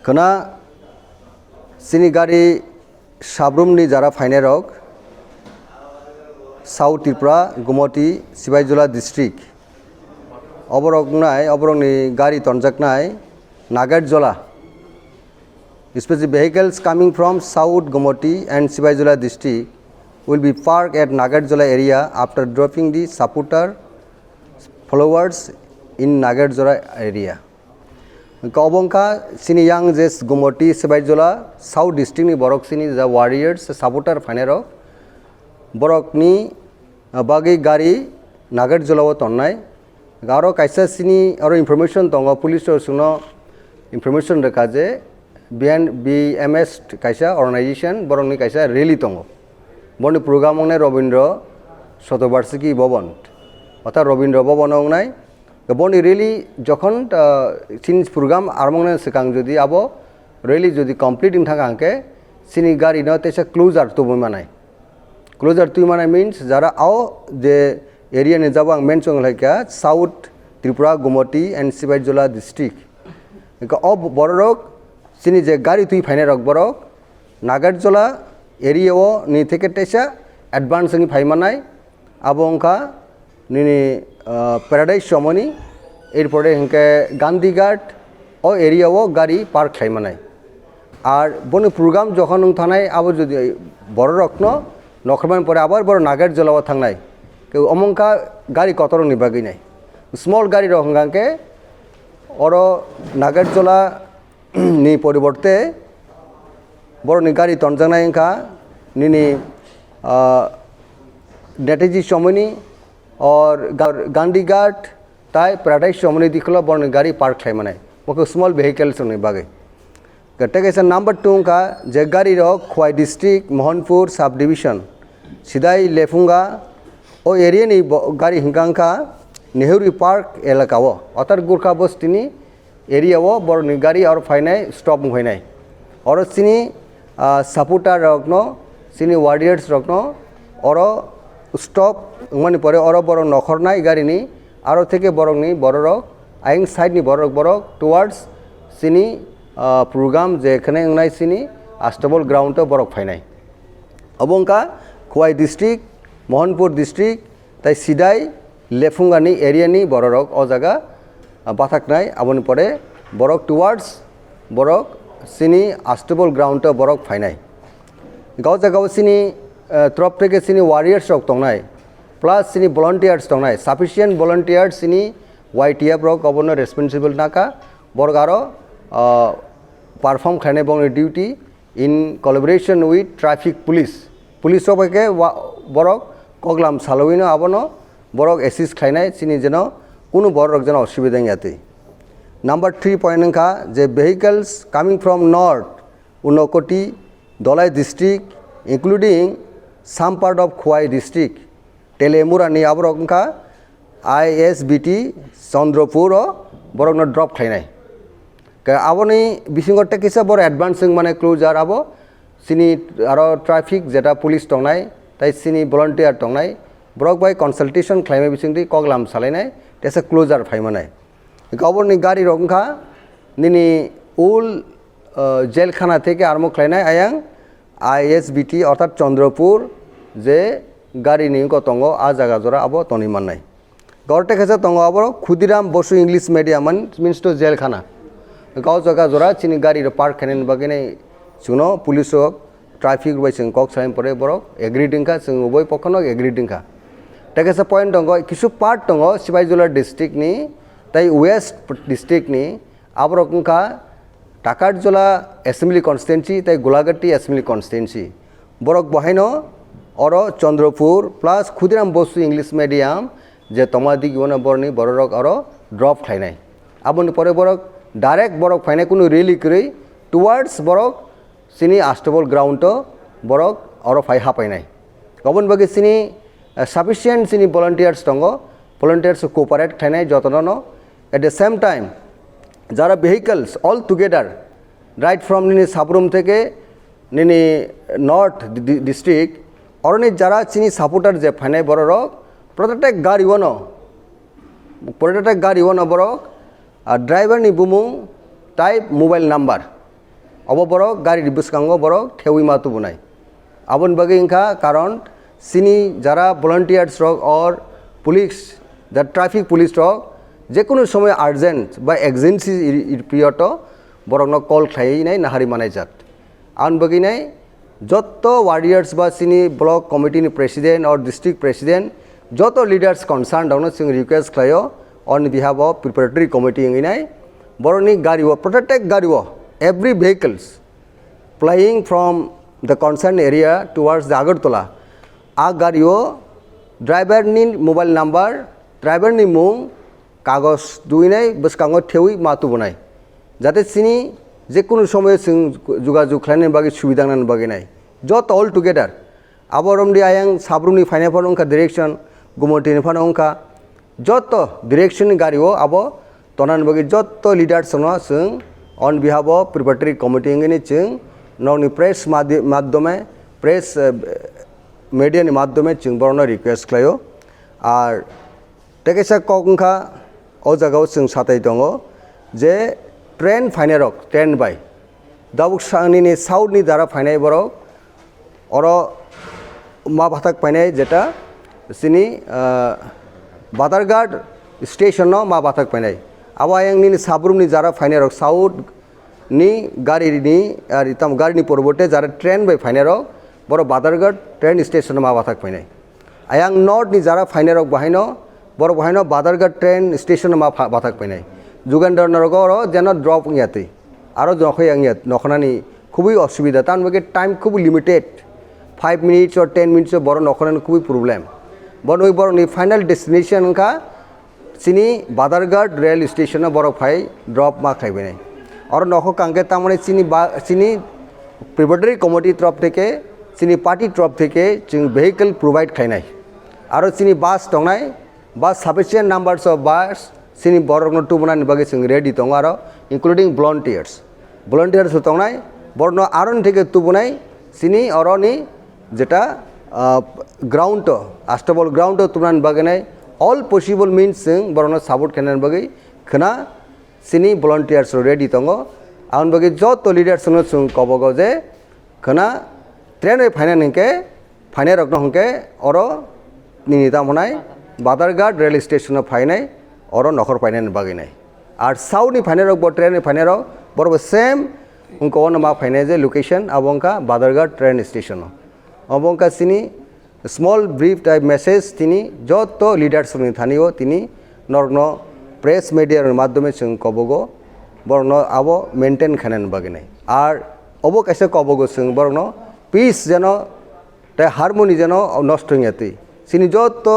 Kena sini gari sabrum ni jara fainer rok South Tipra Gumoti Sibaijula district oborok ni gari tonjak nai Nagarjola especially vehicles coming from South Gumoti and Sibaijula district will be parked at Nagarjola area after dropping the supporter followers in Nagarjola area. Kabongka sini yang jes Gumoti Sibaijula South district ni borok sini the warriors supporter fanerok borok ni bagi gari Nagarjola wo tonnai garo kaisa sini aro information tongo police or suno information rekaje BMS kaisa organization borok ni kaisa rally tongo boni program ne Robindro Shotobarsiki Bobon ota Robindro Bobon ongnai boni rally jokhon since program armongne sekang jodi abo rally jodi completing thakangke sini gari no tesa closer to manai closer to manai means jara ao je area ne jabang mention laika South Tripura Gumoti and Sibaijula district eka ob borok sini je gari tui faine rok borok Nagarjola area o ni theke tesa advance ni phaimanai abongka ni paradise somoni এরপরে হেঁকে গান্ধীঘাট ও area ও গাড়ি park খাইমানাই আর বনে programme যখন থানায় আবার যদি বড় রত্ন নখরমান পরে আবার বড় নাগারজোলা থাংনাই কেউ অমংকা গাড়ি কতর নিবাগি নাই স্মল গাড়ি রহঙ্গাকে অর নাগারজোলা নি পরিবর্তে বড় নি গাড়ি তনজানাই হেঁকা নিনি নেতাজি সমনি और गांधीघाट ताई पैराडाइज सोमनी दिखलो बन गाड़ी पार्क खाई मनाई वो स्मॉल व्हीकल्स नहीं बागे गट्टे कैसे नंबर 2 का जे गाड़ी रो खोई डिस्ट्रिक्ट मोहनपुर सब डिविजन सिदाई लेफुंगा ओ एरिया नहीं गाड़ी हिंगांग का नेहरू पार्क एलाका वो अतर गुरखा बस्तिनी एरिया वो बड़ गाड़ी और फाइनाई स्टॉप मुहाइनाई और सिनी सपोर्टर रखनो सिनी वारियर्स रखनो और स्टॉप माने परे और बड़ नखरनाई गाड़ी नी आरो थेके बरक नी बरक आइं साइड नी बरक टुवार्ड्स सिनी प्रोग्राम जेखने अंगनाय सिनी आस्टाबल ग्राउंड बरक फाइनाय अबंका खोवाई डिस्ट्रिक्ट मोहनपुर डिस्ट्रिक्ट ताई सिदाई लेफुंगानी एरिया नी बरक अ जागा बाथाकनाय आबनि परे बरक टुवार्ड्स बरक सिनी आस्टाबल ग्राउंड बरक फाइनाय गाव जागाव सिनी तरफ थेके सिनी वारियर्स रक तंगनाय प्लस सिनी volunteers तंगनाय sufficient volunteers सिनी YTF रक गवर्नर रेस्पॉन्सिबल नाका बरगारो परफॉर्म खाने बंग duty in collaboration with traffic police सबके बरक कगलाम सालविनो आबनो बरक एसिस्ट खाइनाय सिनी जेनो कुनु बरक जेनो असुबिदा याते नंबर 3 पॉइंट का जे vehicles coming from north Unakoti Dolai district including some part of Khwai district Telemura ni aborok ka ISBT Chandrapur borok no drop khainai ka aboni bisingorte kisa bor advancing mane closer abo sini aro traffic jeta police tongnai tai sini volunteer tongnai borok bai consultation claim bisingdi koglam salainai tesa closer phaimanai gobor ni gari rokha nini ul jail khana theke armo khlainai ayang ISBT অর্থাৎ চন্দ্রপুর যে গাড়ি নিয়ে কতঙ্গ আ জায়গা জোড়া আবো তনি মান্নাই গড়টে খেছে তঙ্গ আবো Khudiram Basu English medium means to জেলখানা গাঁও জায়গা জোড়া চিনি গাড়ির পার্ক খানেন বাকিনে শুনো পুলিশ হোক ট্রাফিক বাই जों কক সাইন পরে বরক এগ্রিডিংখা जों উভয় পক্ষনক এগ্রিডিংখা টেকেছে পয়েন্ট দङ কিছু পার্ট দङ সিবাইজলা ডিস্ট্রিক্টনি তাই ওয়েস্ট ডিস্ট্রিক্টনি আবরকংখা টাকারজলা অ্যাসেম্বলি কনস্টিটুয়েন্সি তাই গোলাঘাটি অ্যাসেম্বলি কনস্টিটুয়েন্সি বরক বহাইনো और Chandrapur plus Khudiram Basu English medium जे तमादी गिवन बरनी बरक और ड्रप खाइनाय आबनि परे बरक डायरेक्ट बरक फाइनाय कुनु रेली करै टुवार्ड्स बरक सिनी आस्टाबल ग्राउंड बरक और फाइहा पाइनाय गबन बागे सिनी सफिशिएंट सिनी volunteers दङ volunteers कोऑपरेट खाइनाय जतन एट द सेम टाइम যারা vehicles all together right from নিনি সাবরুম থেকে নিনি নর্থ ডিস্ট্রিক্ট অরনি যারা চিনি সাপোর্টার যে ফাইনাই বড়রক প্রত্যেক গাড়ি ওনো বড়ক আর ড্রাইভার নি বুমুং টাইপ মোবাইল নাম্বার अब borok gari biskango borok thewi matu bunai abon bagi ingka karon sini jara volunteers rok or police the traffic police rok je kono somoy urgent ba emergency period borok no call khlai nai nahari manai jat an bagi nai joto warriors ba sini block committee ni president or district president joto leaders concerned dong sing request khlayo on behalf of preparatory committee ngai boroni gari wo protect gari wo every vehicles flying from the concerned area towards the Agartala a gari wo driver ni mobile number driver ni mung kagos duinai biskango thewi matu bunai jate sini je kono somoy sing jogajog khlainani bagi subida nan bagi nai jot all together aboromdi ayang sabruni faina phonongka direction gumotini phonongka joto direction gari wo abo tonan bagi joto leaders no sing on behalf of preparatory committee ngini ching noni press madhyome press media ni madhyome ching borno request klayo ar tekesa kokngka o jagao sing satai tongo je train fainarok train by dabuk sangni ni south ni dara fainai borok oro ma bhatak painai jeta sini Badarghat station no ma batak painai awayang ni sabrum ni jara fainarok south ni gari ni ar itam gari ni porbote jara train by fainarok boro Badarghat train station ma batak painai ayang north ni jara fainarok bahaino boro bahaino Badarghat train station ma batak painai Jugandar narogoro jeno drop ngiyati aro jokhoi angyat nokhnani খুবই অসুবিধা তার মধ্যে time খুব limited 5 minutes or 10 minutes বড় নখনানি খুবই problem বড় ওই বড় ফাইনাল ডেস্টিনেশন কা সিনি বাদারঘাট রেল স্টেশন বড় ফাই ড্রপ মা খাইবে নাই আর নখ কাঙ্গে তার মানে চিনি প্রিপারেটরি কমিটি তরফ থেকে চিনি পার্টি তরফ থেকে ভেহিকল প্রোভাইড খাই নাই আর চিনি বাস দংনাই bus sufficient numbers of bus চিনি বড় টু বনানি বাগে রেডি দং আর ইনক্লুডিং ভলান্টিয়ার্স দংনাই বর্ণ আরন থেকে তুবনাই চিনি অরনি যেটা গ্রাউন্ড আস্টাবল গ্রাউন্ড তুবনান বাগেনাই অল পসিবল মিনস বর্ণ সাপোর্ট কেনান বাগै খনা চিনি ভলান্টিয়ার্স রেডি দङ आउन बागै जत लिडार्स सुं कबगो जे खना ट्रेन फाइनान हिंके फाइनाय रखनो हिंके अरो निनिता मनाय बादारघाट रेल स्टेशन फाइनाय अरो नखर फाइनान बागैनाय आर साउनि फाइनाय रख बो ट्रेन फाइनाय रख बरबो सेम उनको मा फाइनाय जे लोकेशन अबंका बादारघाट ट्रेन स्टेशन अबंका सिनी स्मॉल ब्रीफ टाइप मेसेज तिनी जत लिडार्स नि थानियो तिनी नरनो प्रेस मीडिया माध्यमे जों कबगो बरनो आबो मेंटेन खानेन बागैनाय आर अबो कैसे कबगो जों बरनो पीस जेनो ते हारमोनी जेनो नष्ट हयति सिनी जत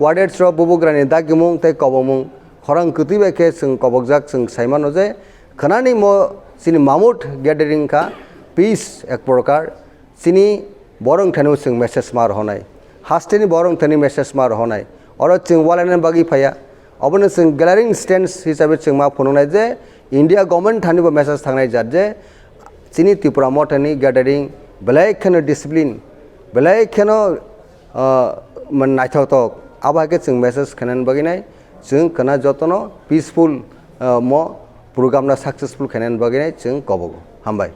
वार्डेट्स रो बुबुग्रानि दागिमुं ते कबमुं खरं कुतिबेके जों कबगजाक जों साइमानो जे खनानि मो सिनी मामुट गैदरिंग का पीस एक प्रकार सिनी बरं थानो जों मेसेज मार होनाय हास्टेनि बरं थानि मेसेज मार होनाय और जों वालायनान बागि फाया अबनो जों ग्यालारिंग स्टेन्स हिसाबै जों मा फननाय जे इंडिया गवर्नमेंट थानिबो मेसेज थांनाय जात जे चिनि त्रिपुरा मथानि गैदरिंग बेलायखनो डिसिप्लिन बेलायखनो नायथावथाव आबाके जों मेसेज खानान बागिनाय जों खोना जतनो पीसफुल म प्रोग्रामना सक्सेसफुल खानान बागिनाय जों कबगो हामबाय।